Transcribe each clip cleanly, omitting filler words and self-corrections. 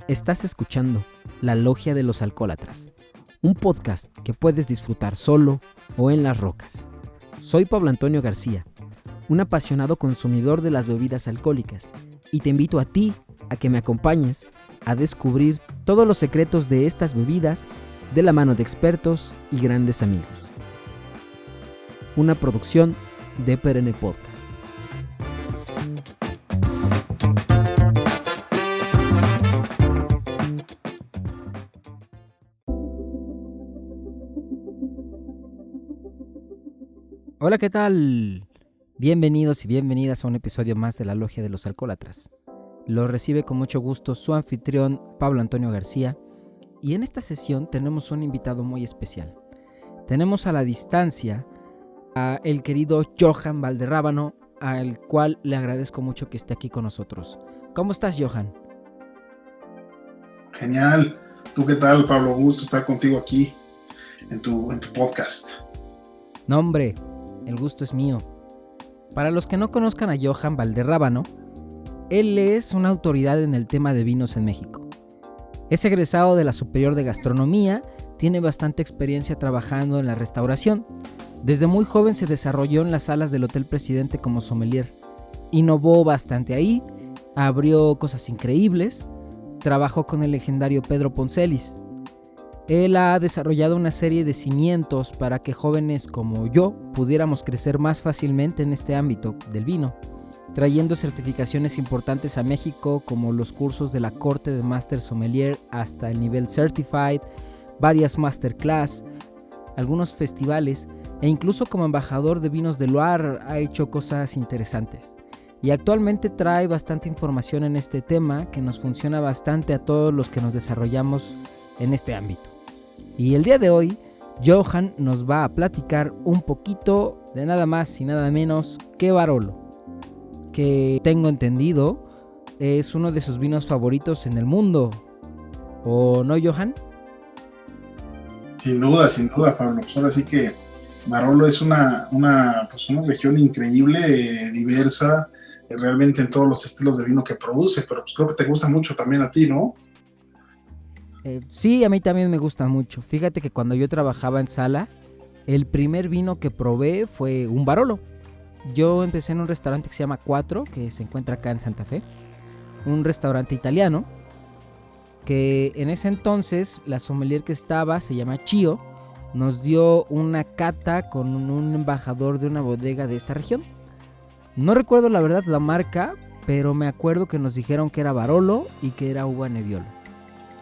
Estás escuchando La Logia de los Alcohólatras, un podcast que puedes disfrutar solo o en las rocas. Soy Pablo Antonio García, un apasionado consumidor de las bebidas alcohólicas, y te invito a ti a que me acompañes a descubrir todos los secretos de estas bebidas de la mano de expertos y grandes amigos. Una producción de Perenne Podcast. Hola, ¿qué tal? Bienvenidos y bienvenidas a un episodio más de La Logia de los Alcohólatras. Lo recibe con mucho gusto su anfitrión Pablo Antonio García, y en esta sesión tenemos un invitado muy especial. Tenemos a la distancia a el querido Johan Valderrábano, al cual le agradezco mucho que esté aquí con nosotros. ¿Cómo estás, Johan? Genial. ¿Tú qué tal, Pablo? Gusto estar contigo aquí en tu podcast. No, hombre, el gusto es mío. Para los que no conozcan a Johan Valderrábano, él es una autoridad en el tema de vinos en México. Es egresado de la Superior de Gastronomía, tiene bastante experiencia trabajando en la restauración. Desde muy joven se desarrolló en las salas del Hotel Presidente como sommelier. Innovó bastante ahí, abrió cosas increíbles, trabajó con el legendario Pedro Poncelis. Él ha desarrollado una serie de cimientos para que jóvenes como yo pudiéramos crecer más fácilmente en este ámbito del vino, trayendo certificaciones importantes a México como los cursos de la Corte de Master Sommelier hasta el nivel Certified, varias Masterclass, algunos festivales e incluso como embajador de vinos de Loire ha hecho cosas interesantes. Y actualmente trae bastante información en este tema que nos funciona bastante a todos los que nos desarrollamos en este ámbito. Y el día de hoy, Johan nos va a platicar un poquito de nada más y nada menos que Barolo, que tengo entendido es uno de sus vinos favoritos en el mundo. ¿O no, Johan? Sin duda, Pablo. Pues ahora sí que Barolo es una región increíble, diversa, realmente en todos los estilos de vino que produce, pero pues creo que te gusta mucho también a ti, ¿no? Sí, a mí también me gusta mucho. Fíjate que cuando yo trabajaba en sala, el primer vino que probé fue un Barolo. Yo empecé en un restaurante que se llama Cuatro, que se encuentra acá en Santa Fe. Un restaurante italiano, que en ese entonces la sommelier que estaba, se llama Chio, nos dio una cata con un embajador de una bodega de esta región. No recuerdo la verdad la marca, pero me acuerdo que nos dijeron que era Barolo y que era uva Nebbiolo.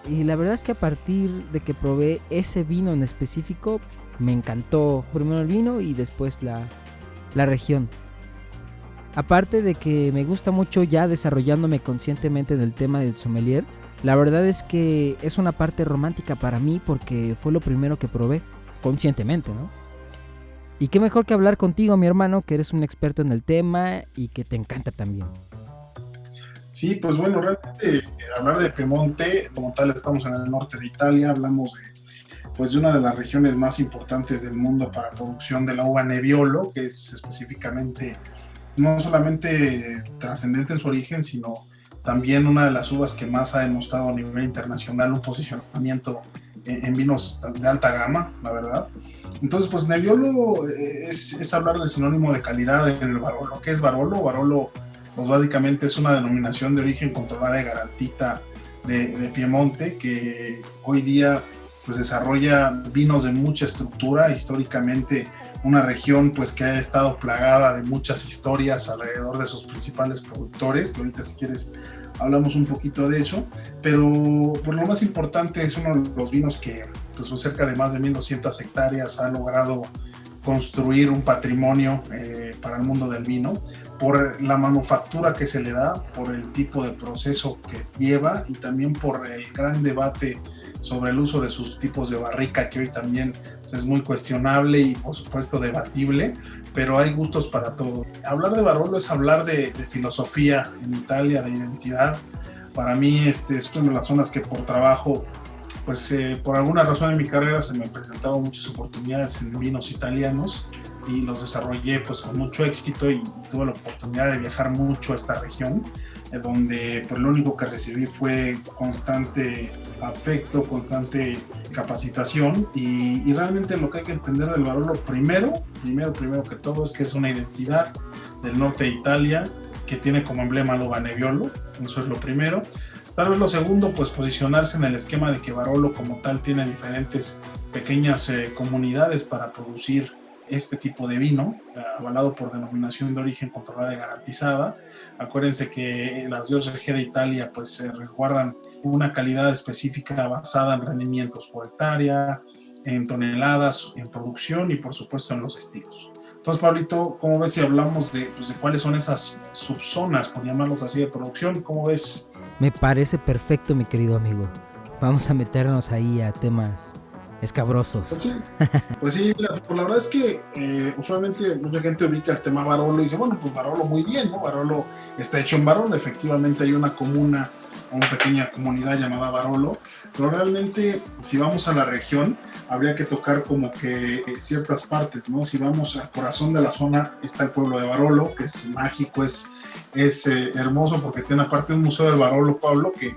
Y la verdad es que a partir de que probé ese vino en específico, me encantó primero el vino y después la región. Aparte de que me gusta mucho ya desarrollándome conscientemente en el tema del sommelier, la verdad es que es una parte romántica para mí porque fue lo primero que probé, conscientemente, ¿no? Y qué mejor que hablar contigo, mi hermano, que eres un experto en el tema y que te encanta también. Sí, pues bueno, realmente hablar de Piemonte, como tal estamos en el norte de Italia, hablamos de una de las regiones más importantes del mundo para producción de la uva Nebbiolo, que es específicamente no solamente trascendente en su origen, sino también una de las uvas que más ha demostrado a nivel internacional un posicionamiento en vinos de alta gama, la verdad. Entonces, pues Nebbiolo es hablar del sinónimo de calidad en el Barolo. ¿Qué es Barolo? Barolo, pues básicamente es una denominación de origen controlada y garantita de Piemonte, que hoy día pues desarrolla vinos de mucha estructura. Históricamente una región pues que ha estado plagada de muchas historias alrededor de sus principales productores, que ahorita si quieres hablamos un poquito de eso, pero por lo más importante es uno de los vinos que pues cerca de más de 1200 hectáreas ha logrado construir un patrimonio para el mundo del vino, por la manufactura que se le da, por el tipo de proceso que lleva y también por el gran debate sobre el uso de sus tipos de barrica, que hoy también pues, es muy cuestionable y por supuesto debatible, pero hay gustos para todo. Hablar de Barolo es hablar de filosofía en Italia, de identidad. Para mí es una de las zonas que por trabajo, pues por alguna razón en mi carrera se me presentaron muchas oportunidades en vinos italianos y los desarrollé pues con mucho éxito y tuve la oportunidad de viajar mucho a esta región. donde pues lo único que recibí fue constante afecto, constante capacitación y realmente lo que hay que entender del Barolo primero que todo es que es una identidad del norte de Italia que tiene como emblema al uva Nebbiolo, eso es lo primero. Tal vez lo segundo, pues posicionarse en el esquema de que Barolo como tal tiene diferentes pequeñas comunidades para producir este tipo de vino, avalado por denominación de origen controlada y garantizada. Acuérdense que las DOCG de Italia pues se resguardan una calidad específica basada en rendimientos por hectárea, en toneladas, en producción y por supuesto en los estilos. Entonces, Pablito, ¿cómo ves si hablamos de cuáles son esas subzonas, por llamarlos así, de producción? ¿Cómo ves? Me parece perfecto, mi querido amigo. Vamos a meternos ahí a temas escabrosos. Pues sí, mira, pues la verdad es que usualmente mucha gente ubica el tema Barolo y dice, bueno, pues Barolo muy bien, ¿no? Barolo está hecho en Barolo, efectivamente hay una comuna o una pequeña comunidad llamada Barolo, pero realmente si vamos a la región habría que tocar como que ciertas partes, ¿no? Si vamos al corazón de la zona está el pueblo de Barolo, que es mágico, es hermoso porque tiene aparte un museo del Barolo, Pablo, que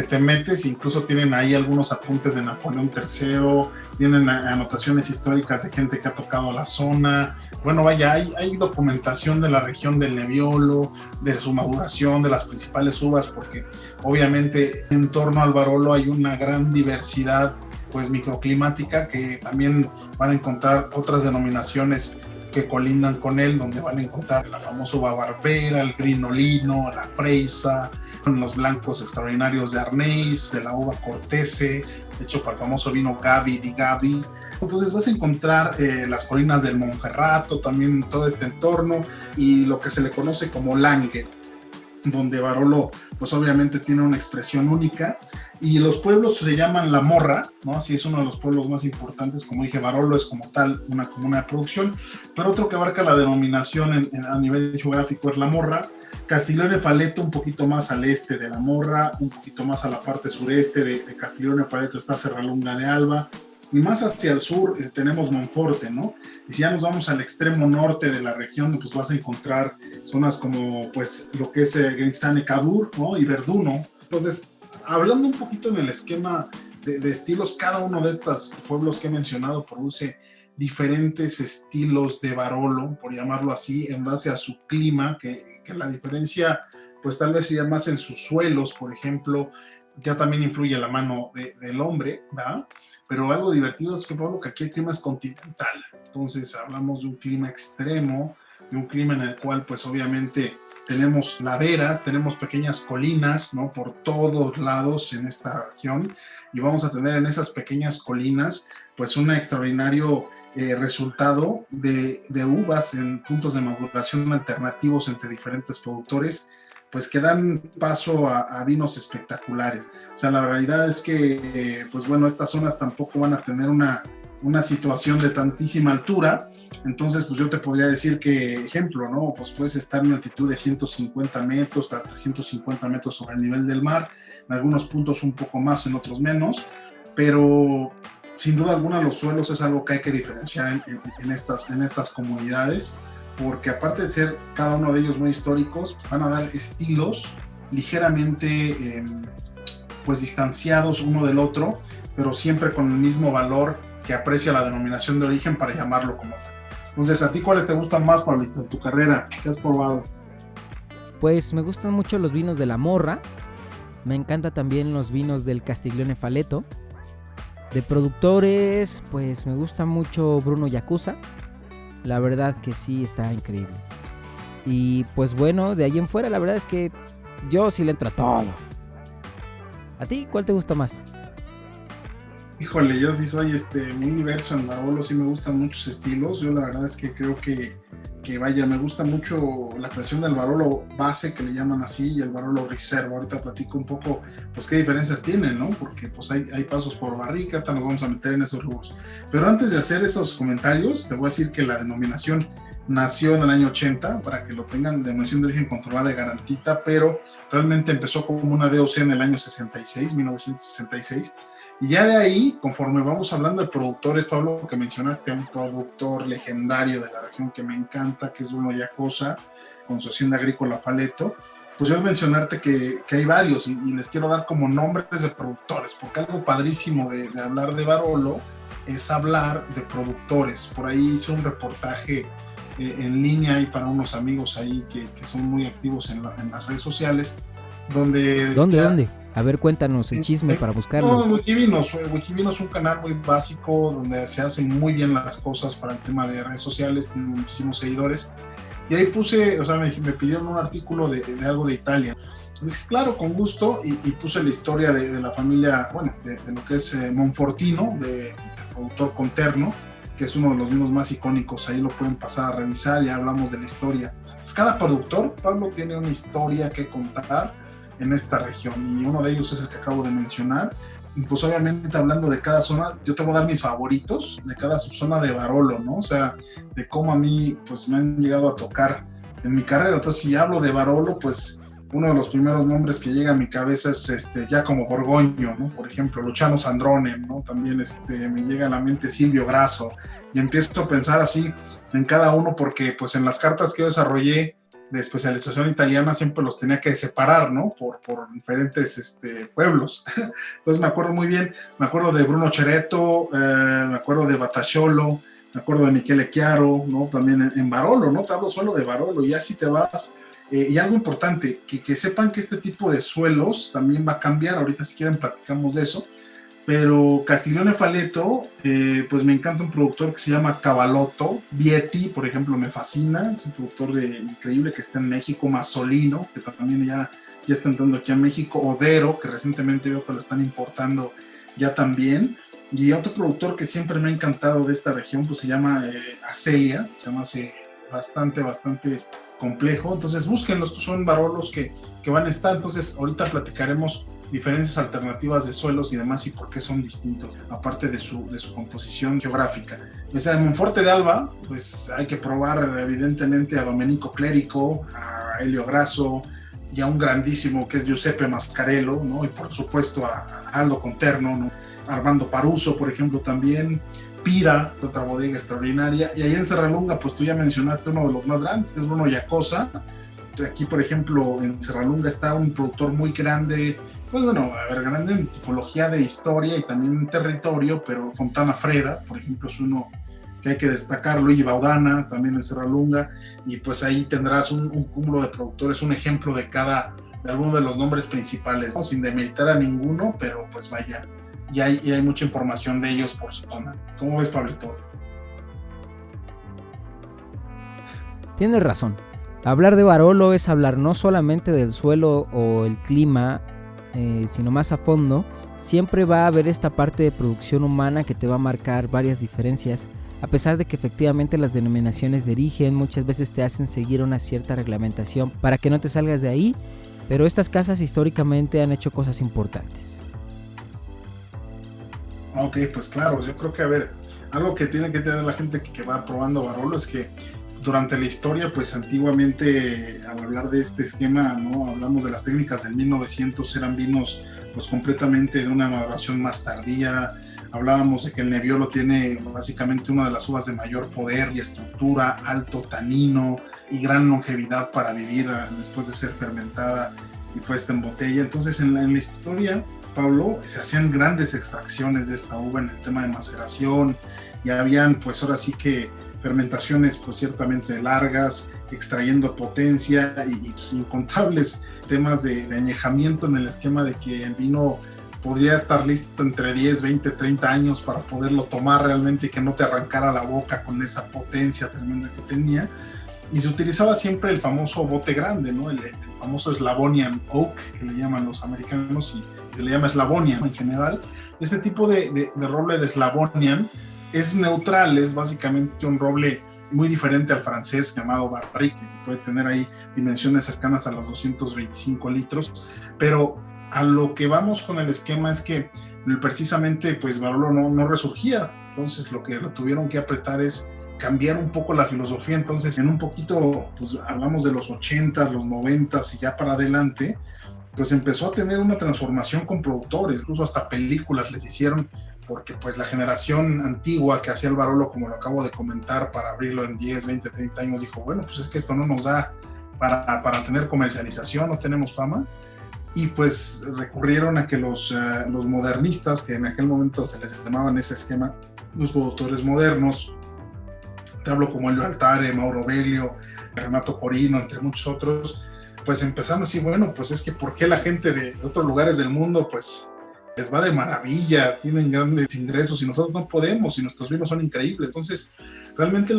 te metes, incluso tienen ahí algunos apuntes de Napoleón III, tienen anotaciones históricas de gente que ha tocado la zona. Bueno, vaya, hay documentación de la región del Nebbiolo, de su maduración, de las principales uvas, porque obviamente en torno al Barolo hay una gran diversidad pues microclimática que también van a encontrar otras denominaciones que colindan con él, donde van a encontrar la famosa uva barbera, el grinolino, la freisa, los blancos extraordinarios de Arneis, de la uva cortese, hecho para el famoso vino Gavi di Gavi. Entonces vas a encontrar las colinas del Monferrato, también todo este entorno, y lo que se le conoce como Langhe, donde Barolo pues obviamente tiene una expresión única, y los pueblos se llaman La Morra, ¿no? Así es uno de los pueblos más importantes, como dije, Barolo es como tal una comuna de producción, pero otro que abarca la denominación a nivel geográfico es La Morra. Castiglione Faleto un poquito más al este de La Morra, un poquito más a la parte sureste de Castiglione Faleto está Serralunga de Alba, y más hacia el sur tenemos Monforte, ¿no? Y si ya nos vamos al extremo norte de la región, pues vas a encontrar zonas como pues lo que es Grisane Cavour, ¿no? Y Verduno. Entonces, hablando un poquito en el esquema de estilos, cada uno de estos pueblos que he mencionado produce diferentes estilos de Barolo, por llamarlo así, en base a su clima, que la diferencia pues tal vez sea más en sus suelos, por ejemplo, ya también influye la mano del hombre, ¿verdad? Pero algo divertido es que, Pablo, que aquí el clima es continental, entonces hablamos de un clima extremo, de un clima en el cual pues obviamente tenemos laderas, tenemos pequeñas colinas, ¿no? Por todos lados en esta región, y vamos a tener en esas pequeñas colinas pues un extraordinario resultado de uvas en puntos de maduración alternativos entre diferentes productores, pues que dan paso a vinos espectaculares. O sea, la realidad es que, pues bueno, estas zonas tampoco van a tener una situación de tantísima altura. Entonces, pues yo te podría decir que, ejemplo, ¿no? Pues puedes estar en una altitud de 150 metros hasta 350 metros sobre el nivel del mar, en algunos puntos un poco más, en otros menos, pero sin duda alguna los suelos es algo que hay que diferenciar en estas comunidades, porque aparte de ser cada uno de ellos muy históricos, van a dar estilos ligeramente pues distanciados uno del otro, pero siempre con el mismo valor que aprecia la denominación de origen para llamarlo como tal. Entonces, ¿a ti cuáles te gustan más, Pablito, en tu carrera? ¿Qué has probado? Pues me gustan mucho los vinos de La Morra, me encanta también los vinos del Castiglione Faleto. De productores, pues me gusta mucho Bruno Yacuza, la verdad que sí está increíble. Y pues bueno, de ahí en fuera la verdad es que yo sí le entro a todo. ¿A ti cuál te gusta más? Híjole, yo sí soy muy diverso en Barolo, sí me gustan muchos estilos. Yo la verdad es que creo que vaya, me gusta mucho la creación del Barolo base, que le llaman así, y el Barolo Reserva. Ahorita platico un poco, pues, qué diferencias tienen, ¿no? Porque, pues, hay pasos por barrica, nos vamos a meter en esos rubros. Pero antes de hacer esos comentarios, te voy a decir que la denominación nació en el año 80, para que lo tengan, denominación de origen controlada de garantita, pero realmente empezó como una DOC en el año 1966, y ya de ahí, conforme vamos hablando de productores, Pablo, que mencionaste a un productor legendario de la región que me encanta, que es Bruno Yacosa, con su hacienda agrícola Faleto, pues yo mencionarte que hay varios y les quiero dar como nombres de productores, porque algo padrísimo de hablar de Barolo es hablar de productores. Por ahí hice un reportaje en línea y para unos amigos ahí que son muy activos en las redes sociales, donde decía, ¿Dónde? A ver, cuéntanos el chisme para buscarlo. No, Wikivinos es un canal muy básico donde se hacen muy bien las cosas para el tema de redes sociales, tiene muchísimos seguidores. Y ahí puse, o sea, me pidieron un artículo de algo de Italia. Es que claro, con gusto, y puse la historia de la familia, bueno, de lo que es Monfortino, del productor Conterno, que es uno de los vinos más icónicos. Ahí lo pueden pasar a revisar, ya hablamos de la historia. Pues cada productor, Pablo, tiene una historia que contar en esta región, y uno de ellos es el que acabo de mencionar. Y pues obviamente hablando de cada zona, yo te voy a dar mis favoritos de cada subzona de Barolo, ¿no? O sea, de cómo a mí pues me han llegado a tocar en mi carrera. Entonces, si hablo de Barolo, pues uno de los primeros nombres que llega a mi cabeza es Giacomo Borgoño, ¿no? Por ejemplo, Luciano Sandrone, ¿no? También me llega a la mente Silvio Grasso, y empiezo a pensar así en cada uno, porque pues en las cartas que yo desarrollé de especialización italiana siempre los tenía que separar, ¿no? Por diferentes pueblos. Entonces me acuerdo muy bien, me acuerdo de Bruno Ceretto, me acuerdo de Batasciolo, me acuerdo de Michele Chiaro, ¿no? También en Barolo, ¿no? Te hablo solo de Barolo, y así te vas. Y algo importante, que sepan que este tipo de suelos también va a cambiar. Ahorita si quieren platicamos de eso. Pero Castiglione Faleto, pues me encanta un productor que se llama Cavalotto. Vietti, por ejemplo, me fascina, es un productor increíble que está en México. Masolino, que también ya está entrando aquí a México. Odero, que recientemente veo que lo están importando ya también. Y otro productor que siempre me ha encantado de esta región, pues se llama Acelia, se llama bastante complejo. Entonces búsquenlos, son barolos que van a estar. Entonces ahorita platicaremos diferentes alternativas de suelos y demás, y por qué son distintos, aparte de su composición geográfica. O sea, en Monforte de Alba, pues hay que probar evidentemente a Domenico Clerico, a Elio Grasso, y a un grandísimo que es Giuseppe Mascarello, ¿no? Y por supuesto a Aldo Conterno, ¿no? Armando Paruso, por ejemplo, también Pira, otra bodega extraordinaria. Y ahí en Serralunga, pues tú ya mencionaste uno de los más grandes, que es Bruno Giacosa. Aquí, por ejemplo, en Serralunga está un productor muy grande, pues bueno, a ver, grande en tipología de historia y también en territorio, pero Fontana Freda, por ejemplo, es uno que hay que destacar. Luigi Baudana, también en Serralunga, y pues ahí tendrás un cúmulo de productores, un ejemplo de alguno de los nombres principales, ¿no? Sin demeritar a ninguno, pero pues vaya, y hay mucha información de ellos por zona. ¿Cómo ves, Pablito? Tienes razón. Hablar de Barolo es hablar no solamente del suelo o el clima, sino más a fondo. Siempre va a haber esta parte de producción humana que te va a marcar varias diferencias, a pesar de que efectivamente las denominaciones de origen muchas veces te hacen seguir una cierta reglamentación para que no te salgas de ahí, pero estas casas históricamente han hecho cosas importantes. Ok, pues claro, yo creo que, a ver, algo que tiene que tener la gente que va probando Barolo es que durante la historia, pues antiguamente, al hablar de este esquema, ¿no? Hablamos de las técnicas del 1900, eran vinos pues completamente de una maduración más tardía. Hablábamos de que el Nebbiolo tiene básicamente una de las uvas de mayor poder y estructura, alto tanino y gran longevidad para vivir después de ser fermentada y puesta en botella. Entonces en la historia, Pablo, se hacían grandes extracciones de esta uva en el tema de maceración, y habían pues ahora sí que fermentaciones pues ciertamente largas, extrayendo potencia y incontables temas de añejamiento en el esquema de que el vino podría estar listo entre 10, 20, 30 años para poderlo tomar realmente y que no te arrancara la boca con esa potencia tremenda que tenía. Y se utilizaba siempre el famoso bote grande, ¿no? El famoso Slavonian Oak, que le llaman los americanos, y se le llama Slavonian en general. Este tipo de roble de Slavonian es neutral, es básicamente un roble muy diferente al francés llamado Barrique, que puede tener ahí dimensiones cercanas a los 225 litros, pero a lo que vamos con el esquema es que precisamente pues Barolo no resurgía. Entonces lo que lo tuvieron que apretar es cambiar un poco la filosofía. Entonces en un poquito, pues hablamos de los 80s, los 90s y ya para adelante, pues empezó a tener una transformación con productores, incluso hasta películas les hicieron, porque pues la generación antigua que hacía el Barolo, como lo acabo de comentar, para abrirlo en 10, 20, 30 años, dijo, bueno, pues es que esto no nos da para tener comercialización, no tenemos fama. Y pues recurrieron a que los modernistas, que en aquel momento se les llamaban ese esquema, los productores modernos, te hablo como Elio Altare, Mauro Beglio, Renato Corino, entre muchos otros, pues empezaron a decir, bueno, pues es que ¿por qué la gente de otros lugares del mundo pues les va de maravilla, tienen grandes ingresos y nosotros no podemos y nuestros vinos son increíbles? Entonces, realmente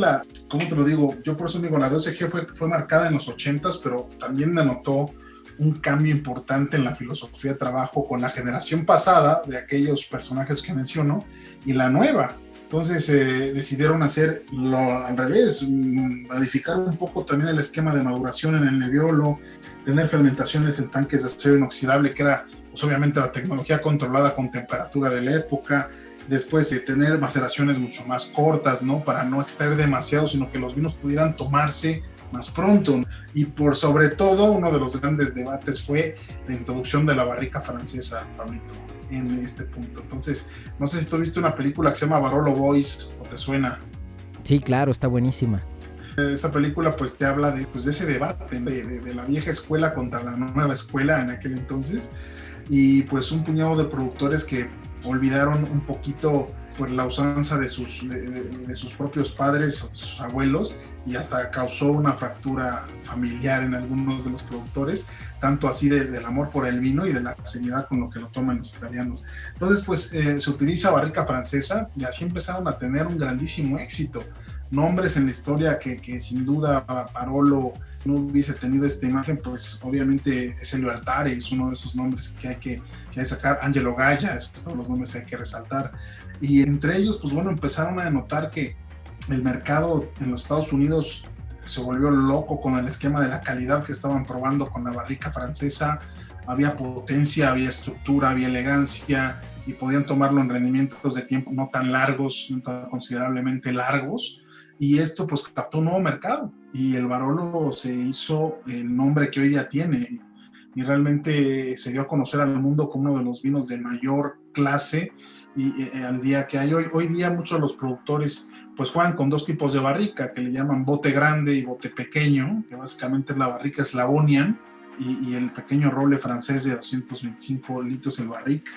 ¿cómo te lo digo? Yo por eso digo, la DOCG fue marcada en los 80s, pero también denotó un cambio importante en la filosofía de trabajo con la generación pasada de aquellos personajes que menciono y la nueva. Entonces decidieron hacerlo al revés, modificar un poco también el esquema de maduración en el Nebbiolo, tener fermentaciones en tanques de acero inoxidable, que era pues, obviamente la tecnología controlada con temperatura de la época. Después tener maceraciones mucho más cortas, ¿no? Para no extraer demasiado, sino que los vinos pudieran tomarse más pronto. Y por sobre todo, uno de los grandes debates fue la introducción de la barrica francesa, Pablito, en este punto. Entonces, no sé si tú viste una película que se llama Barolo Boys, o te suena. Sí, claro, está buenísima. Esa película pues te habla de ese debate de la vieja escuela contra la nueva escuela en aquel entonces, y pues un puñado de productores que olvidaron un poquito pues la usanza de sus propios padres o sus abuelos, y hasta causó una fractura familiar en algunos de los productores, tanto así del amor por el vino y de la seriedad con lo que lo toman los italianos. Entonces pues se utiliza barrica francesa y así empezaron a tener un grandísimo éxito. Nombres en la historia que sin duda Barolo no hubiese tenido esta imagen, pues obviamente es Elio Altare, es uno de esos nombres que hay que sacar. Angelo Gaya, esos son los nombres que hay que resaltar. Y entre ellos, pues bueno, empezaron a notar que el mercado en los Estados Unidos se volvió loco con el esquema de la calidad que estaban probando con la barrica francesa. Había potencia, había estructura, había elegancia, y podían tomarlo en rendimientos de tiempo no tan largos, no tan considerablemente largos. Y esto pues captó un nuevo mercado y el Barolo se hizo el nombre que hoy día tiene, y realmente se dio a conocer al mundo como uno de los vinos de mayor clase y al día que hay hoy. Hoy día muchos de los productores pues juegan con dos tipos de barrica que le llaman bote grande y bote pequeño, que básicamente es la barrica Slavonian y el pequeño roble francés de 225 litros el barrica,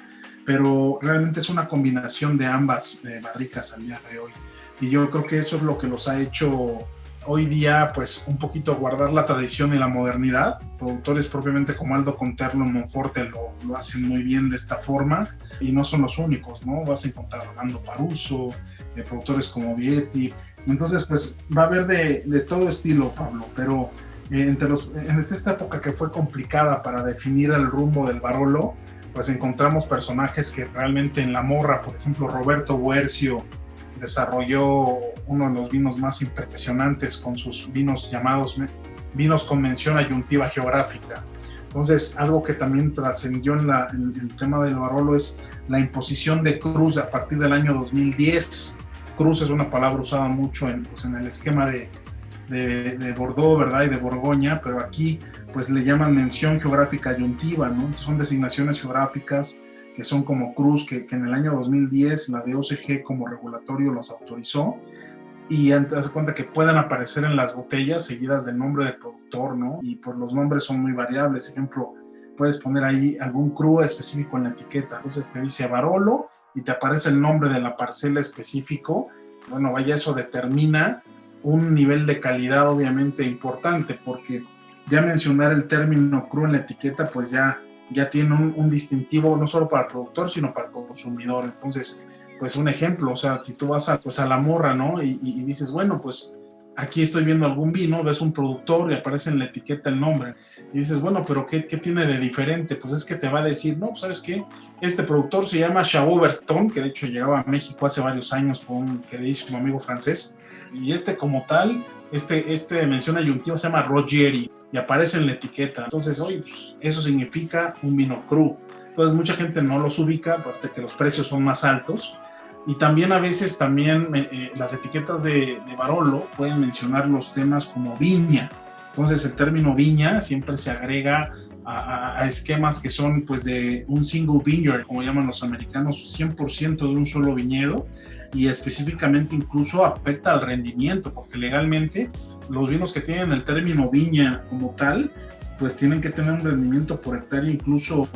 pero realmente es una combinación de ambas barricas al día de hoy. Y yo creo que eso es lo que los ha hecho hoy día, pues un poquito guardar la tradición y la modernidad. Productores propiamente como Aldo Conterlo en Monforte lo hacen muy bien de esta forma, y no son los únicos, ¿no? Vas a encontrar a Orlando Paruso, productores como Vietti. Entonces, pues va a haber de todo estilo, Pablo, pero en esta época que fue complicada para definir el rumbo del Barolo, pues encontramos personajes que realmente en La Morra, por ejemplo, Roberto Guercio, desarrolló uno de los vinos más impresionantes con sus vinos llamados vinos con mención ayuntiva geográfica. Entonces, algo que también trascendió en el tema del Barolo es la imposición de cruz a partir del año 2010. Cruz es una palabra usada mucho en el esquema de Bordeaux, ¿verdad? Y de Borgoña, pero aquí pues le llaman mención geográfica ayuntiva, ¿no? Entonces, son designaciones geográficas que son como cruz, que en el año 2010 la DOCG como regulatorio los autorizó, y te das cuenta que pueden aparecer en las botellas seguidas del nombre del productor, ¿no? Y pues los nombres son muy variables. Por ejemplo, puedes poner ahí algún cru específico en la etiqueta, entonces te dice Barolo y te aparece el nombre de la parcela específico. Bueno, vaya, eso determina un nivel de calidad obviamente importante, porque ya mencionar el término cru en la etiqueta pues ya tiene un distintivo no solo para el productor, sino para el consumidor. Entonces, pues un ejemplo, o sea, si tú vas a La Morra, ¿no? Y dices, bueno, pues aquí estoy viendo algún vino, ves un productor y aparece en la etiqueta el nombre, y dices, bueno, pero ¿qué tiene de diferente? Pues es que te va a decir, no, pues ¿sabes qué? Este productor se llama Chabot Berton, que de hecho llegaba a México hace varios años con un queridísimo amigo francés, y como tal, mención ayuntiva se llama Roggieri, y aparece en la etiqueta. Entonces, oye, pues, eso significa un vino cru. Entonces, mucha gente no los ubica, aparte que los precios son más altos. Y también a veces las etiquetas de Barolo pueden mencionar los temas como viña. Entonces, el término viña siempre se agrega a esquemas que son pues de un single vineyard, como llaman los americanos, 100% de un solo viñedo, y específicamente incluso afecta al rendimiento, porque legalmente los vinos que tienen el término viña como tal, pues tienen que tener un rendimiento por hectárea incluso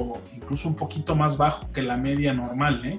un poquito más bajo que la media normal, ¿eh?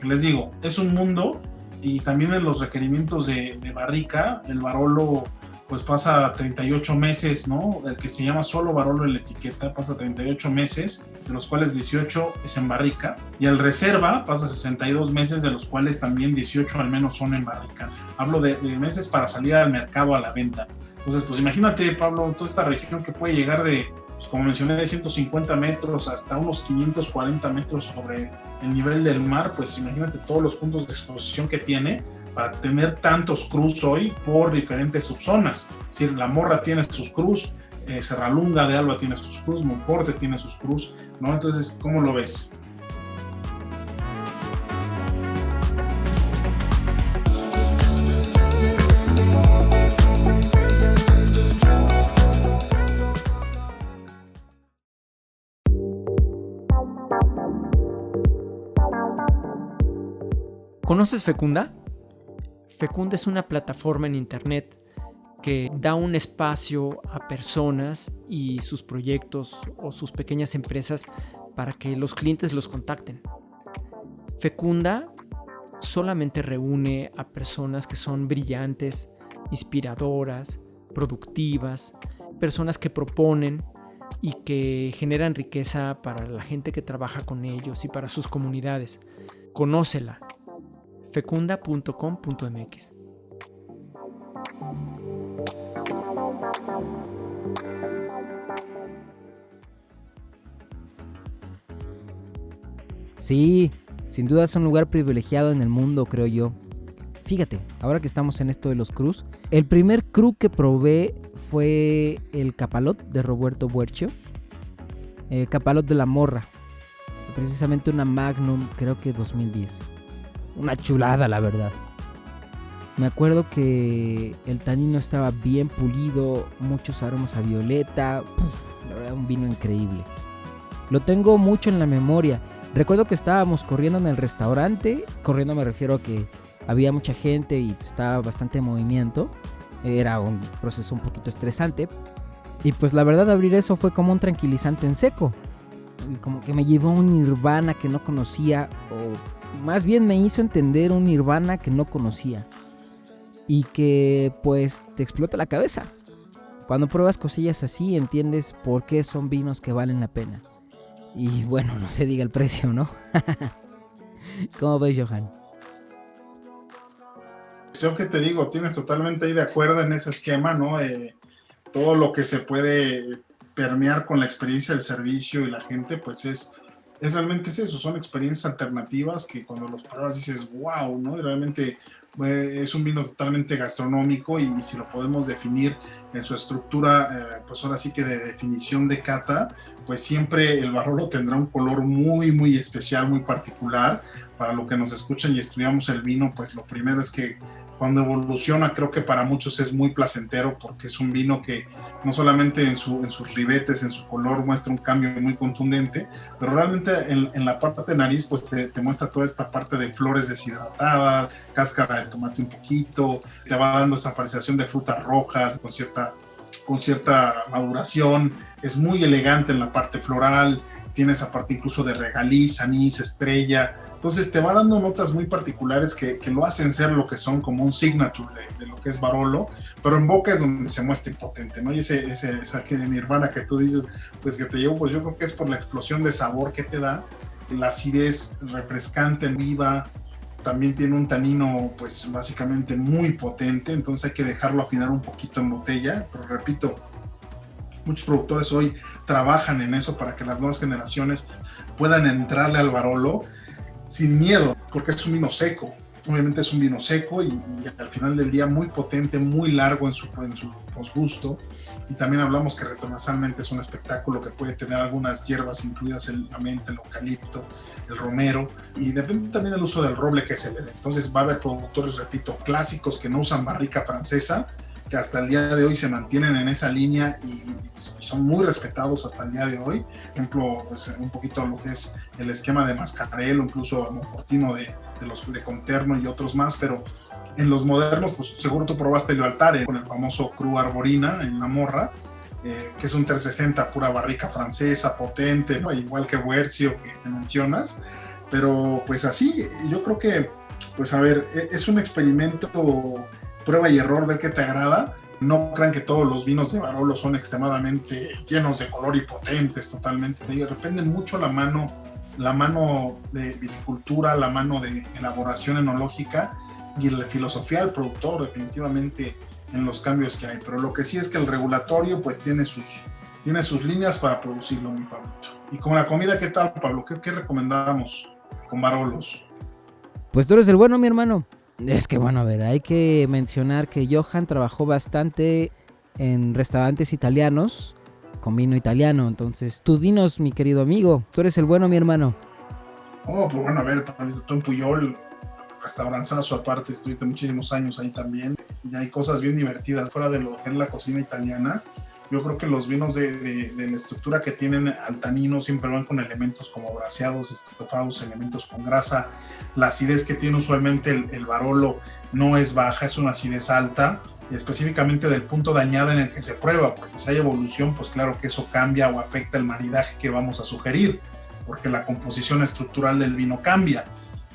Les digo, es un mundo, y también en los requerimientos de barrica, el Barolo pues pasa 38 meses, ¿no? El que se llama solo Barolo en la etiqueta pasa 38 meses, de los cuales 18 es en barrica, y el Reserva pasa 62 meses, de los cuales también 18 al menos son en barrica. Hablo de meses para salir al mercado a la venta. Entonces, pues imagínate, Pablo, toda esta región que puede llegar de, pues como mencioné, de 150 metros hasta unos 540 metros sobre el nivel del mar, pues imagínate todos los puntos de exposición que tiene para tener tantos crus hoy por diferentes subzonas. Es decir, La Morra tiene sus crus, Serralunga de Alba tiene sus crus, Monforte tiene sus crus, ¿no? Entonces, ¿cómo lo ves? ¿Conoces Fecunda? Fecunda es una plataforma en internet que da un espacio a personas y sus proyectos o sus pequeñas empresas para que los clientes los contacten. Fecunda solamente reúne a personas que son brillantes, inspiradoras, productivas, personas que proponen y que generan riqueza para la gente que trabaja con ellos y para sus comunidades. Conócela. fecunda.com.mx. Sí, sin duda es un lugar privilegiado en el mundo, creo yo. Fíjate, ahora que estamos en esto de los crus, el primer cru que probé fue el Capalot de Roberto Buercio, Capalot de La Morra, precisamente una Magnum, creo que 2010. Una chulada, la verdad. Me acuerdo que el tanino estaba bien pulido, muchos aromas a violeta. La verdad, un vino increíble. Lo tengo mucho en la memoria. Recuerdo que estábamos corriendo en el restaurante. Corriendo me refiero a que había mucha gente y estaba bastante movimiento. Era un proceso un poquito estresante. Y pues la verdad, abrir eso fue como un tranquilizante en seco. Como que me llevó a un nirvana que no conocía, o más bien me hizo entender un nirvana que no conocía y que pues te explota la cabeza. Cuando pruebas cosillas así entiendes por qué son vinos que valen la pena. Y bueno, no se diga el precio, ¿no? ¿Cómo ves, Johan? Yo que te digo, tienes totalmente ahí de acuerdo en ese esquema, ¿no? Todo lo que se puede permear con la experiencia del servicio y la gente, pues es realmente eso, son experiencias alternativas que cuando los pruebas dices, wow, ¿no? Y realmente es un vino totalmente gastronómico, y si lo podemos definir en su estructura, pues ahora sí que de definición de cata, pues siempre el Barolo tendrá un color muy, muy especial, muy particular. Para lo que nos escuchan y estudiamos el vino, pues lo primero es que cuando evoluciona, creo que para muchos es muy placentero, porque es un vino que no solamente en sus ribetes, en su color, muestra un cambio muy contundente, pero realmente en la parte de nariz, pues te muestra toda esta parte de flores deshidratadas, cáscara de tomate un poquito, te va dando esta apreciación de frutas rojas con cierta maduración. Es muy elegante en la parte floral, tiene esa parte incluso de regaliz, anís, estrella. Entonces te va dando notas muy particulares que lo hacen ser lo que son, como un signature de lo que es Barolo, pero en boca es donde se muestra impotente, ¿no? Y esa que de Nirvana que tú dices, pues que te llevo, pues yo creo que es por la explosión de sabor que te da, la acidez refrescante, viva. También tiene un tanino, pues básicamente muy potente, entonces hay que dejarlo afinar un poquito en botella, pero repito, muchos productores hoy trabajan en eso para que las nuevas generaciones puedan entrarle al Barolo sin miedo, porque es un vino seco. Obviamente es un vino seco y al final del día muy potente, muy largo en su posgusto. Y también hablamos que retronasalmente es un espectáculo que puede tener algunas hierbas incluidas, la menta, el eucalipto, el romero, y depende también del uso del roble que se le dé. Entonces va a haber productores, repito, clásicos que no usan barrica francesa, que hasta el día de hoy se mantienen en esa línea y son muy respetados hasta el día de hoy. Por ejemplo, pues, un poquito lo que es el esquema de Mascarello, incluso Monfortino de los de Conterno y otros más, pero en los modernos, pues seguro tú probaste el Altare con el famoso Cru Arborina en la morra, que es un 360 pura barrica francesa, potente, ¿no? Igual que Guercio que mencionas, pero pues así, yo creo que, pues a ver, es un experimento, prueba y error, ver qué te agrada. No crean que todos los vinos de Barolo son extremadamente llenos de color y potentes totalmente. Depende mucho la mano de viticultura, la mano de elaboración enológica y la filosofía del productor, definitivamente, en los cambios que hay. Pero lo que sí es que el regulatorio pues tiene sus líneas para producirlo, mi Pablito. Y con la comida, ¿qué tal, Pablo? ¿Qué recomendamos con Barolos? Pues tú eres el bueno, mi hermano. Es que bueno, a ver, hay que mencionar que Johan trabajó bastante en restaurantes italianos con vino italiano. Entonces, tú dinos, mi querido amigo, tú eres el bueno, mi hermano. Oh, pues bueno, a ver, tú en Puyol, restauranzazo aparte, estuviste muchísimos años ahí también. Y hay cosas bien divertidas fuera de lo que es la cocina italiana. Yo creo que los vinos de la estructura que tienen al tanino siempre van con elementos como braseados, estofados, elementos con grasa. La acidez que tiene usualmente el Barolo no es baja, es una acidez alta, y específicamente del punto de añada en el que se prueba, porque si hay evolución, pues claro que eso cambia o afecta el maridaje que vamos a sugerir, porque la composición estructural del vino cambia.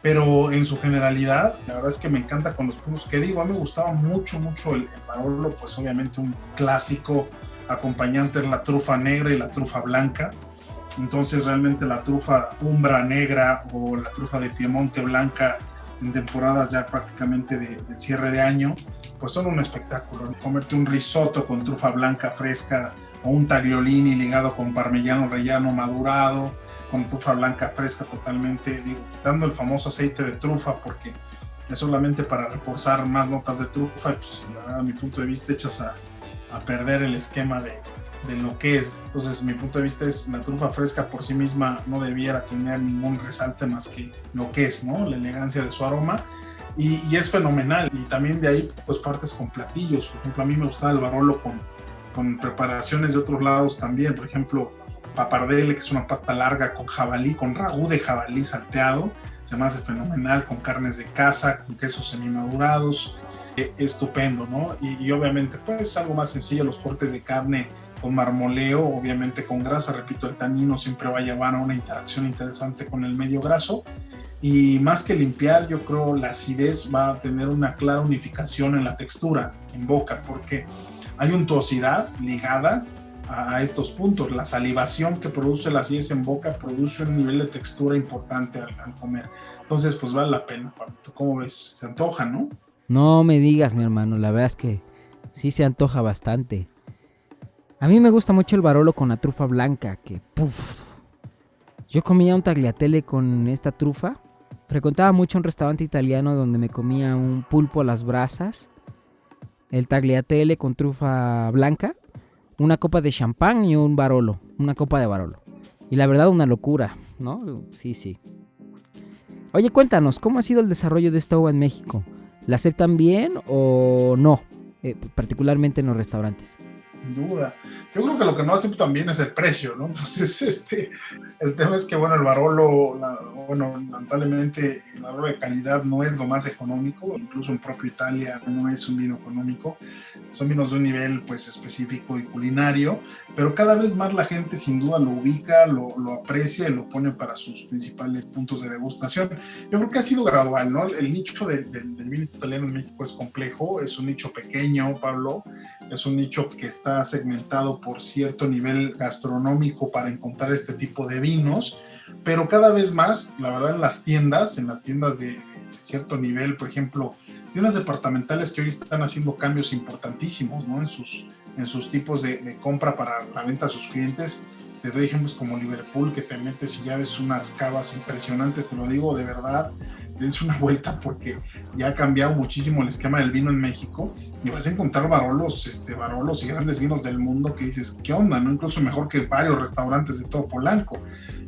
Pero en su generalidad, la verdad es que me encanta con los puntos que digo. A mí me gustaba mucho el Barolo, pues obviamente un clásico acompañante es la trufa negra y la trufa blanca. Entonces realmente la trufa umbra negra o la trufa de Piemonte blanca en temporadas ya prácticamente de cierre de año, pues son un espectáculo. Comerte un risotto con trufa blanca fresca o un tagliolini ligado con parmigiano reggiano madurado, con trufa blanca fresca totalmente, digo, quitando el famoso aceite de trufa porque es solamente para reforzar más notas de trufa, pues la verdad, a mi punto de vista, echas a perder el esquema de lo que es. Entonces, mi punto de vista es la trufa fresca por sí misma no debiera tener ningún resalte más que lo que es, ¿no? La elegancia de su aroma. Y es fenomenal. Y también de ahí, pues, partes con platillos. Por ejemplo, a mí me gustaba el Barolo con preparaciones de otros lados también. Por ejemplo, papardelle, que es una pasta larga con jabalí, con ragú de jabalí salteado. Se me hace fenomenal, con carnes de caza, con quesos semimadurados. Estupendo, ¿no? Y obviamente, pues, algo más sencillo, los cortes de carne con marmoleo, obviamente con grasa. Repito, el tanino siempre va a llevar a una interacción interesante con el medio graso. Y más que limpiar, yo creo la acidez va a tener una clara unificación en la textura, en boca, porque hay untuosidad ligada a estos puntos. La salivación que produce la acidez en boca produce un nivel de textura importante al comer. Entonces, pues vale la pena, Pablito. ¿Cómo ves? Se antoja, ¿no? No me digas, mi hermano, la verdad es que sí se antoja bastante. A mí me gusta mucho el Barolo con la trufa blanca, que puff. Yo comía un tagliatelle con esta trufa. Frecuentaba mucho un restaurante italiano donde me comía un pulpo a las brasas, el tagliatelle con trufa blanca, una copa de champán y un Barolo, una copa de Barolo. Y la verdad, una locura, ¿no? Sí. Oye, cuéntanos, ¿cómo ha sido el desarrollo de esta uva en México? ¿La aceptan bien o no? Particularmente en los restaurantes. Sin duda. Yo creo que lo que no aceptan bien es el precio, ¿no? Entonces, el tema es que, bueno, el Barolo, lamentablemente, el Barolo de calidad no es lo más económico, incluso en propio Italia no es un vino económico, son vinos de un nivel, pues, específico y culinario, pero cada vez más la gente, sin duda, lo ubica, lo aprecia y lo pone para sus principales puntos de degustación. Yo creo que ha sido gradual, ¿no? El nicho del vino italiano en México es complejo, es un nicho pequeño, Pablo, es un nicho que está segmentado por cierto nivel gastronómico para encontrar este tipo de vinos, pero cada vez más, la verdad, en las tiendas de cierto nivel, por ejemplo, tiendas departamentales que hoy están haciendo cambios importantísimos, ¿no? En sus tipos de compra para la venta a sus clientes. Te doy ejemplos como Liverpool, que te metes y ya ves unas cavas impresionantes, te lo digo de verdad, des una vuelta porque ya ha cambiado muchísimo el esquema del vino en México y vas a encontrar Barolos y grandes vinos del mundo que dices, ¿qué onda? ¿No? Incluso mejor que varios restaurantes de todo Polanco.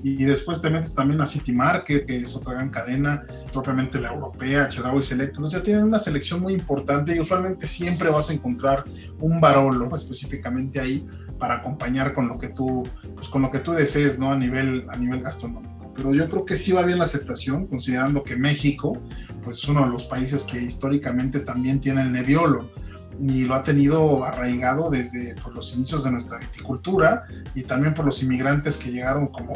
Y después te metes también a City Market, que es otra gran cadena, propiamente la europea, Chedraui Select. Entonces ya tienen una selección muy importante y usualmente siempre vas a encontrar un Barolo específicamente ahí para acompañar con lo que tú, pues con lo que tú desees, ¿no? A nivel gastronómico. Pero yo creo que sí va bien la aceptación, considerando que México, pues es uno de los países que históricamente también tiene el Nebbiolo y lo ha tenido arraigado desde por los inicios de nuestra viticultura y también por los inmigrantes que llegaron como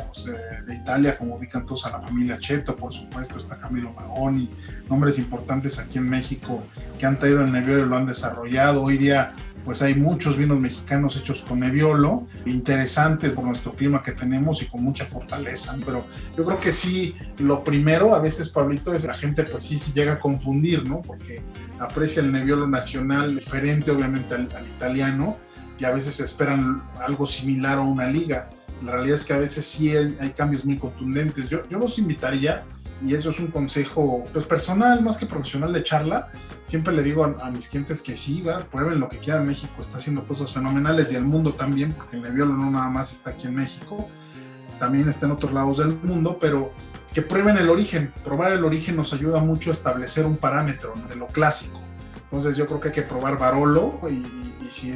de Italia, como ubican todos a la familia Cheto, por supuesto, está Camilo Magoni, nombres importantes aquí en México que han traído el Nebbiolo y lo han desarrollado. Hoy día pues hay muchos vinos mexicanos hechos con Nebbiolo, interesantes por nuestro clima que tenemos y con mucha fortaleza, pero yo creo que sí, lo primero a veces, Pablito, es la gente pues sí llega a confundir, ¿no? Porque aprecia el Nebbiolo nacional diferente obviamente al italiano y a veces esperan algo similar a una liga. La realidad es que a veces sí hay cambios muy contundentes. Yo los invitaría, y eso es un consejo pues, personal más que profesional de charla, siempre le digo a mis clientes que sí, ¿verdad? Prueben lo que queda. México está haciendo cosas fenomenales y el mundo también, porque el Nebbiolo no nada más está aquí en México, también está en otros lados del mundo, pero que prueben el origen. Probar el origen nos ayuda mucho a establecer un parámetro, ¿no? De lo clásico. Entonces yo creo que hay que probar Barolo y si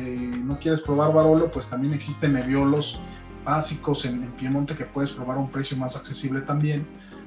no quieres probar Barolo, pues también existen Nebbiolos básicos en Piemonte que puedes probar a un precio más accesible también.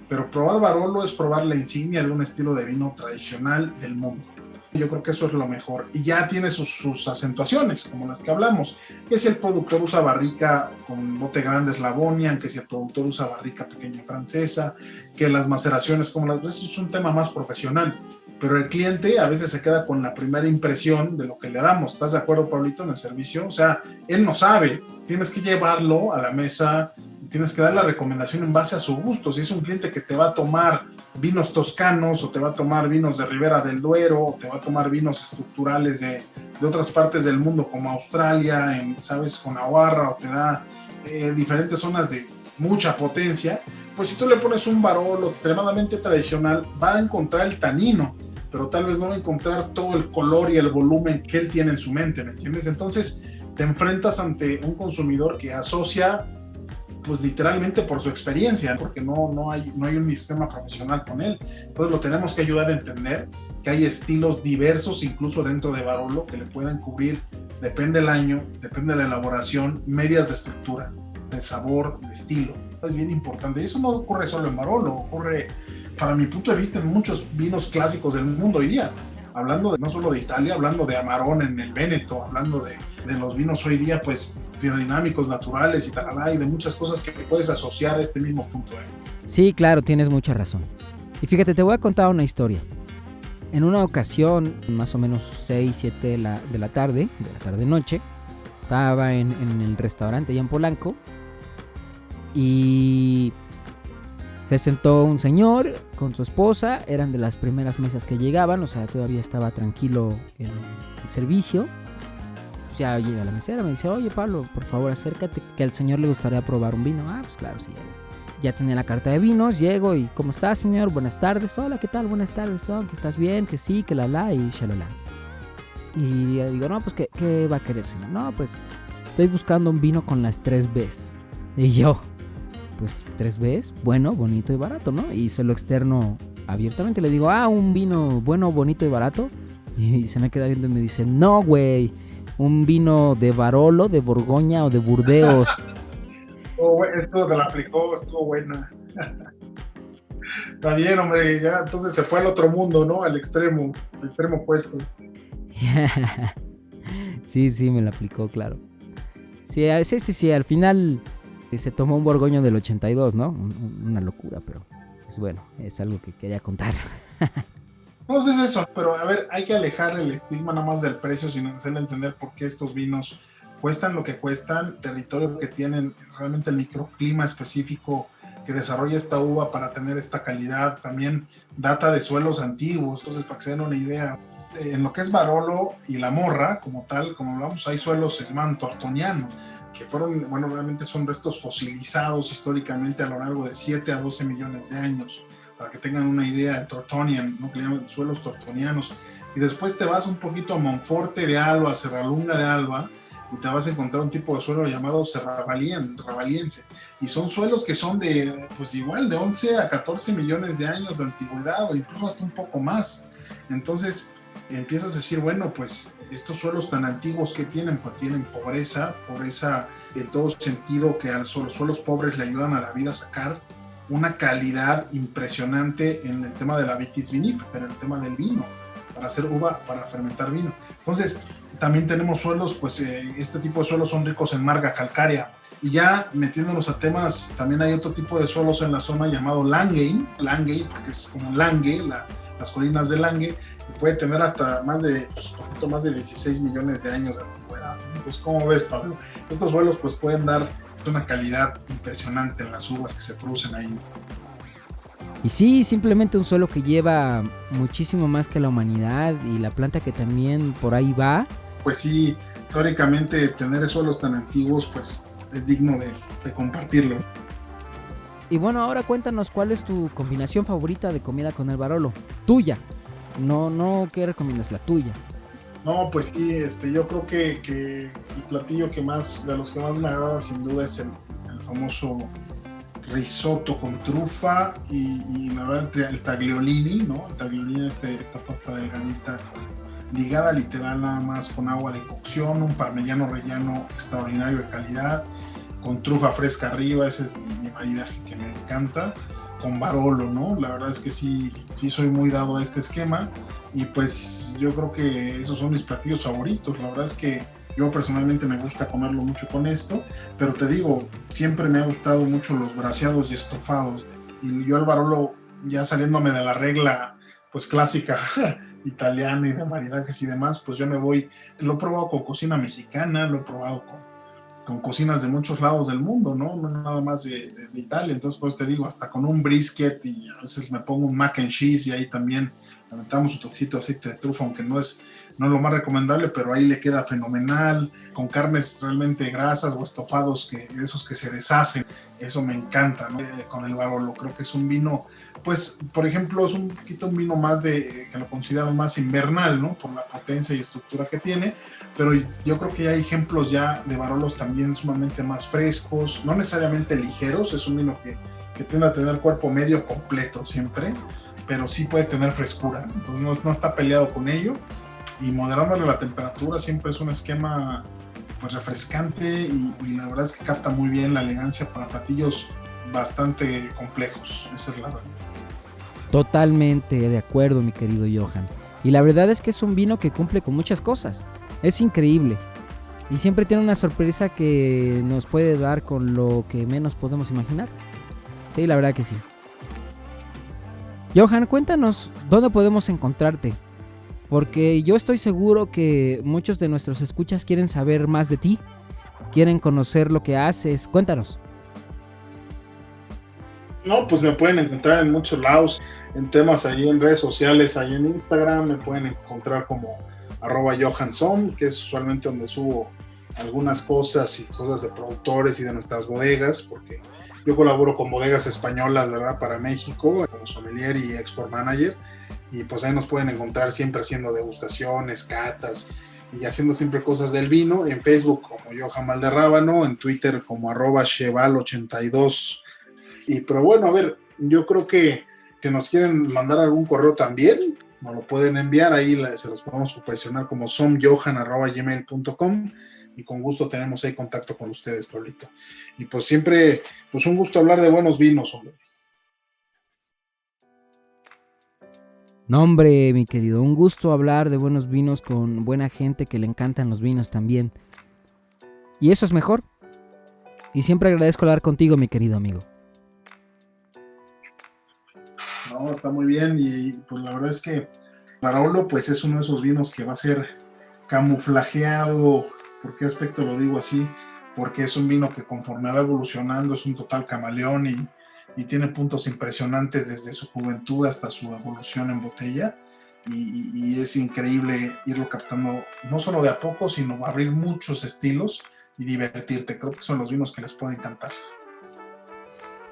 Pero probar Barolo es probar la insignia de un estilo de vino tradicional del mundo. Yo creo que eso es lo mejor. Y ya tiene sus acentuaciones, como las que hablamos. Que si el productor usa barrica con bote grande Slavonian, que si el productor usa barrica pequeña francesa, que las maceraciones como las... Eso es un tema más profesional. Pero el cliente a veces se queda con la primera impresión de lo que le damos. ¿Estás de acuerdo, Pablito, en el servicio? O sea, él no sabe. Tienes que llevarlo a la mesa, tienes que dar la recomendación en base a su gusto. Si es un cliente que te va a tomar vinos toscanos o te va a tomar vinos de Ribera del Duero o te va a tomar vinos estructurales de otras partes del mundo como Australia, ¿sabes? Con Navarra, o te da diferentes zonas de mucha potencia, pues si tú le pones un Barolo extremadamente tradicional, va a encontrar el tanino, pero tal vez no va a encontrar todo el color y el volumen que él tiene en su mente, ¿me entiendes? Entonces te enfrentas ante un consumidor que asocia pues literalmente por su experiencia, porque no hay un esquema profesional con él. Entonces lo tenemos que ayudar a entender que hay estilos diversos incluso dentro de Barolo que le pueden cubrir, depende del año, depende de la elaboración, medias de estructura, de sabor, de estilo. Es bien importante. Y eso no ocurre solo en Barolo, ocurre, para mi punto de vista, en muchos vinos clásicos del mundo hoy día. Hablando no solo de Italia, hablando de Amarón en el Véneto, hablando de los vinos hoy día, pues biodinámicos, naturales y tal, y de muchas cosas que puedes asociar a este mismo punto. Sí, claro, tienes mucha razón. Y fíjate, te voy a contar una historia. En una ocasión, más o menos 6, 7 de la tarde-noche, estaba en el restaurante allá en Polanco y se sentó un señor con su esposa, eran de las primeras mesas que llegaban, o sea, todavía estaba tranquilo el servicio. Pues ya llega la mesera, me dice, oye Pablo, por favor acércate, que al señor le gustaría probar un vino. Ah, pues claro, sí. Ya tenía la carta de vinos, llego y ¿cómo está, señor? Buenas tardes. Hola, ¿qué tal? Buenas tardes, que estás bien, que sí, que la y shalala. Y digo, no, pues ¿qué va a querer, señor? No, pues estoy buscando un vino con las 3 Bs. Y yo, pues 3 Bs, bueno, bonito y barato, ¿no? Y se lo externo abiertamente, le digo, un vino bueno, bonito y barato. Y se me queda viendo y me dice, no, güey, un vino de Barolo, de Borgoña o de Burdeos. Esto te la aplicó, estuvo buena. Está bien, hombre, ya entonces se fue al otro mundo, ¿no? Al extremo opuesto. Sí, me la aplicó, claro. Sí, al final se tomó un Borgoño del 82, ¿no? Una locura, pero pues bueno, es algo que quería contar. No sé, es eso, pero a ver, hay que alejar el estigma nada más del precio, sino hacerle entender por qué estos vinos cuestan lo que cuestan, territorio que tienen, realmente el microclima específico que desarrolla esta uva para tener esta calidad, también data de suelos antiguos. Entonces, para que se den una idea, en lo que es Barolo y la Morra, como tal, como hablamos, hay suelos que se llaman tortonianos, que fueron, bueno, realmente son restos fosilizados históricamente a lo largo de 7 a 12 millones de años. para que tengan una idea, el Tortonian, ¿no? Que le llaman suelos tortonianos. Y después te vas un poquito a Monforte de Alba, Serralunga de Alba, y te vas a encontrar un tipo de suelo llamado serravaliense. Y son suelos que son de, pues igual, de 11 a 14 millones de años de antigüedad, o incluso hasta un poco más. Entonces empiezas a decir, bueno, pues estos suelos tan antiguos que tienen, pues tienen pobreza en todo sentido, que a los suelos pobres le ayudan a la vida a sacar una calidad impresionante en el tema de la vitis vinífera, en el tema del vino, para hacer uva, para fermentar vino. Entonces, también tenemos suelos, pues este tipo de suelos son ricos en marga calcárea. Y ya metiéndonos a temas, también hay otro tipo de suelos en la zona llamado Langey, porque es como Lange, las colinas de Lange, y puede tener hasta un poquito más de 16 millones de años de antigüedad. Entonces, ¿cómo ves, Pablo? Estos suelos pues pueden dar una calidad impresionante en las uvas que se producen ahí. Y sí, simplemente un suelo que lleva muchísimo más que la humanidad y la planta que también por ahí va. Pues sí, históricamente tener suelos tan antiguos pues es digno de compartirlo. Y bueno, ahora cuéntanos cuál es tu combinación favorita de comida con el Barolo. Tuya. No, ¿qué recomiendas? La tuya. No, pues sí, yo creo que el platillo de los que más me agrada sin duda es el famoso risotto con trufa y la verdad el tagliolini, ¿no? El tagliolini es esta pasta delgadita ligada literal nada más con agua de cocción, un parmigiano relleno extraordinario de calidad, con trufa fresca arriba, ese es mi maridaje que me encanta, con Barolo, ¿no? La verdad es que sí soy muy dado a este esquema y pues yo creo que esos son mis platillos favoritos. La verdad es que yo personalmente me gusta comerlo mucho con esto, pero te digo, siempre me ha gustado mucho los braseados y estofados. Y yo el Barolo, ya saliéndome de la regla pues clásica italiana y de maridajes y demás, pues yo lo he probado con cocina mexicana, lo he probado con cocinas de muchos lados del mundo, ¿no? No nada más de Italia. Entonces, pues te digo, hasta con un brisket y a veces me pongo un mac and cheese y ahí también aventamos un toquecito de aceite de trufa, aunque no es lo más recomendable, pero ahí le queda fenomenal, con carnes realmente grasas o estofados, esos que se deshacen, eso me encanta, ¿no? Con el Barolo, creo que es un vino, pues, por ejemplo, es un poquito un vino más que lo considero más invernal, ¿no? Por la potencia y estructura que tiene, pero yo creo que hay ejemplos ya de Barolos también sumamente más frescos, no necesariamente ligeros, es un vino que tiende a tener cuerpo medio completo siempre, pero sí puede tener frescura, entonces no está peleado con ello, y moderándole la temperatura siempre es un esquema pues refrescante y la verdad es que capta muy bien la elegancia para platillos bastante complejos, esa es la realidad. Totalmente de acuerdo, mi querido Johan. Y la verdad es que es un vino que cumple con muchas cosas, es increíble y siempre tiene una sorpresa que nos puede dar con lo que menos podemos imaginar. Sí, la verdad que sí. Johan, cuéntanos dónde podemos encontrarte, porque yo estoy seguro que muchos de nuestros escuchas quieren saber más de ti, quieren conocer lo que haces. Cuéntanos. No, pues me pueden encontrar en muchos lados, en temas ahí en redes sociales, ahí en Instagram, me pueden encontrar como @Johansom, que es usualmente donde subo algunas cosas y cosas de productores y de nuestras bodegas, porque yo colaboro con bodegas españolas, ¿verdad? Para México, como sommelier y export manager, y pues ahí nos pueden encontrar siempre haciendo degustaciones, catas, y haciendo siempre cosas del vino, en Facebook como Johan Valderrábano, en Twitter como @Cheval82, pero bueno, a ver, yo creo que si nos quieren mandar algún correo también, nos lo pueden enviar, ahí se los podemos proporcionar como somjohan@gmail.com, y con gusto tenemos ahí contacto con ustedes, Pablito. Y pues siempre, pues un gusto hablar de buenos vinos, hombre. No, hombre, mi querido, un gusto hablar de buenos vinos con buena gente que le encantan los vinos también. Y eso es mejor. Y siempre agradezco hablar contigo, mi querido amigo. No, está muy bien, y pues la verdad es que Barolo pues es uno de esos vinos que va a ser camuflajeado. ¿Por qué aspecto lo digo así? Porque es un vino que conforme va evolucionando es un total camaleón y tiene puntos impresionantes desde su juventud hasta su evolución en botella, y es increíble irlo captando no solo de a poco, sino abrir muchos estilos y divertirte. Creo que son los vinos que les pueden encantar.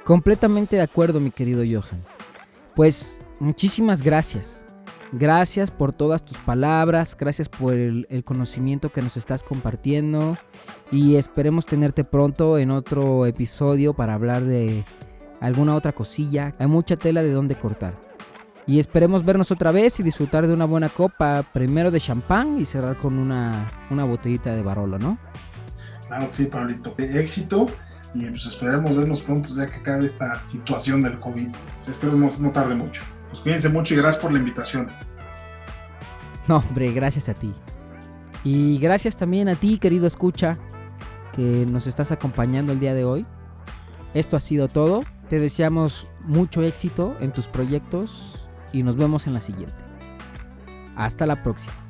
Completamente de acuerdo, mi querido Johan. Pues muchísimas gracias. Gracias por todas tus palabras, gracias por el conocimiento que nos estás compartiendo y esperemos tenerte pronto en otro episodio para hablar de alguna otra cosilla. Hay mucha tela de dónde cortar. Y esperemos vernos otra vez y disfrutar de una buena copa, primero de champán y cerrar con una botellita de Barolo, ¿no? Claro que sí, Pablito. Éxito y pues esperemos vernos pronto ya que acabe esta situación del COVID. Esperemos no tarde mucho. Pues cuídense mucho y gracias por la invitación. No, hombre, gracias a ti. Y gracias también a ti, querido escucha, que nos estás acompañando el día de hoy. Esto ha sido todo. Te deseamos mucho éxito en tus proyectos y nos vemos en la siguiente. Hasta la próxima.